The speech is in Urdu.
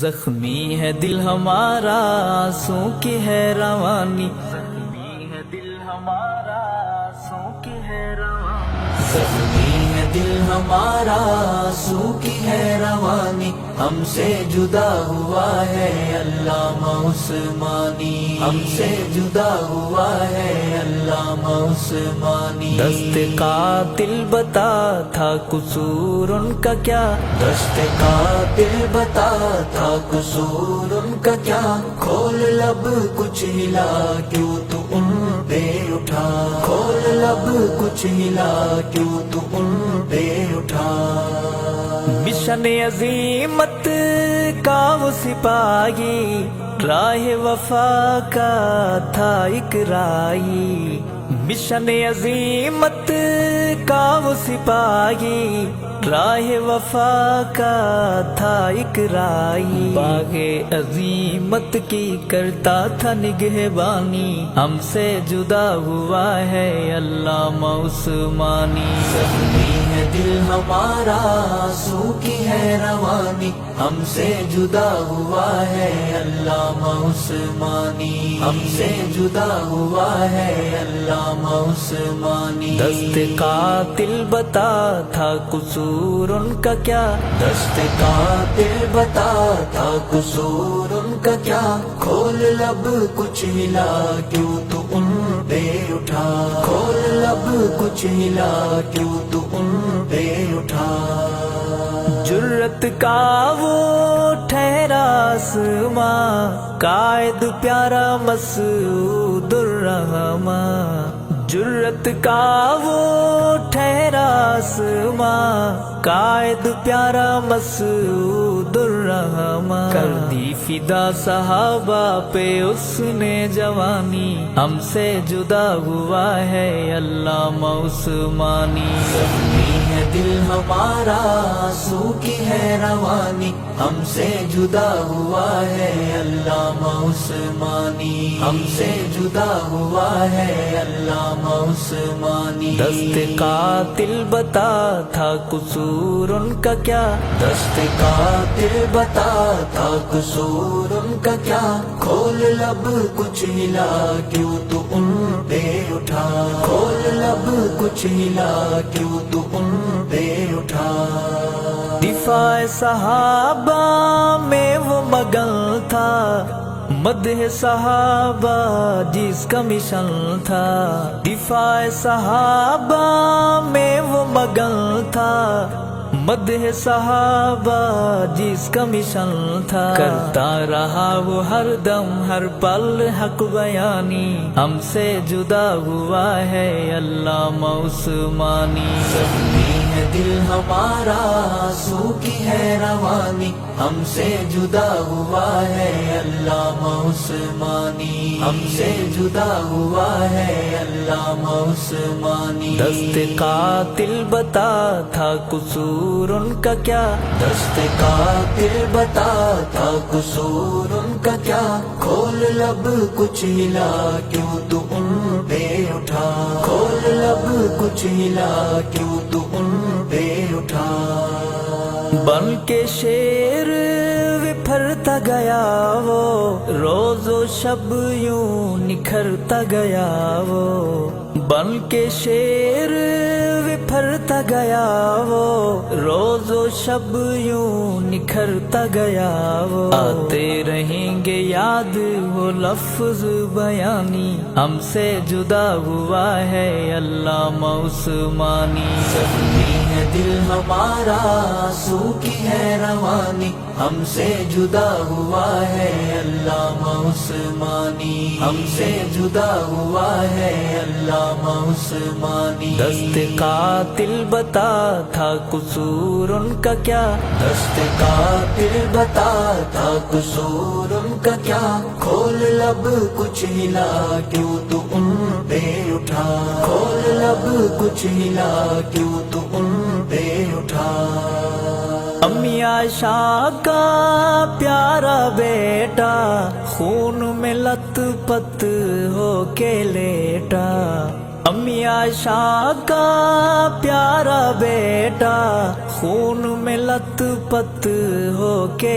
زخمی ہے دل ہمارا آنسوں کی ہے روانی، زخمی ہے دل ہمارا آنسوں کی ہے روانی، زخمی ہے دل ہمارا آنسوں کی ہے روانی، ہم سے جدا ہوا ہے علامہ عثمانی، ہم سے جدا ہوا ہے علامہ عثمانی۔ دست قاتل بتا تھا قصور ان کا کیا، دست قاتل بتا تھا قصور ان کا کیا، کھول لب کچھ ہلا کیوں تو ان پہ اٹھا، کھول لب کچھ ہلا کیوں تو ان پہ اٹھا۔ مشن عظیمت کا وہ سپاہی، راہ وفا کا تھا ایک راہی، مشن عظیمت کا وہ سپاہی، راہ وفا کا تھا ایک راہی، باغ عظیمت کی کرتا تھا نگہبانی، ہم سے جدا ہوا ہے علامہ عثمانی۔ زخمی ہے دل ہمارا آنسوں کی ہے روانی، ہم سے جدا ہوا ہے علامہ عثمانی، ہم سے جدا ہوا ہے علامہ عثمانی۔ دست قاتل بتا تھا قصور ان کا کیا، دست قاتل بتا تھا قصور ان کا کیا، کھول لب کچھ ہلا کیوں تو ان پہ اٹھا، کھول لب کچھ ہلا کیوں تو ان پہ اٹھا۔ جرت کا وہ ٹھہرا آسماں، قائد پیارا مسعود الرحماں، جرت کا وہ ٹھہرا آسماں، قائد پیارا مسعود الرحماں، کر دی فدا صحابہ پہ اس نے جوانی، ہم سے جدا ہوا ہے علامہ عثمانی۔ زخمی ہے دل ہمارا آنسوں کی ہے روانی، ہم سے جدا ہوا ہے علامہ عثمانی، ہم سے جدا ہوا ہے علامہ عثمانی۔ دست قاتل بتا تھا قصور ان کا کیا، دست قاتل بتا تھا قصور ان کا کیا، کھول لب کچھ ہلا کیوں تو ان پہ اٹھا، کھول لب کچھ ہلا کیوں تو ان پہ اٹھا۔ دفاع صحابہ میں وہ مگن تھا، مدح صحابہ جس کا مشن تھا، دفاع صحابہ میں وہ مگن تھا، مدح صحابہ جس کا مشن تھا، کرتا رہا وہ ہر دم ہر پل حق بیانی، ہم سے جدا ہوا ہے علامہ عثمانی۔ زخمی ہے دل ہمارا آنسوں کی ہے روانی، ہم سے جدا ہوا ہے علامہ عثمانی، ہم سے جدا ہوا ہے علامہ عثمانی۔ دست قاتل بتا تھا قصور ان کا کیا، دست قاتل بتا تھا قصور ان کا کیا، کھول لب کچھ ہلا کیوں تو ان پہ اٹھا، کھول لب کچھ ہلا کیوں تو ان پہ اٹھا۔ بن کے شیر بپھرتا گیا وہ، روز و شب یوں نکھرتا گیا وہ، بن کے شیر بپھرتا گیا وہ، روز و شب یوں نکھرتا گیا وہ، آتے رہیں گے یاد وہ لفظ بیانی، ہم سے جدا ہوا ہے علامہ عثمانی۔ زخمی ہے دل ہمارا آنسوں کی ہے روانی، ہم سے جدا ہوا ہے علامہ عثمانی، ہم سے جدا ہوا ہے علامہ عثمانی۔ دست قاتل بتا تھا قصور ان کا کیا، دست قاتل بتا تھا قصور ان کا کیا، کھول لب کچھ ہلا کیوں تو ان پہ اٹھا، کھول لب کچھ ہلا کیوں تو ان پہ اٹھا۔ امی عائشہ کا پیارا بیٹا، خون میں لت پت ہو کے لیٹا، امی عائشہ کا پیارا بیٹا، خون میں لت پت ہو کے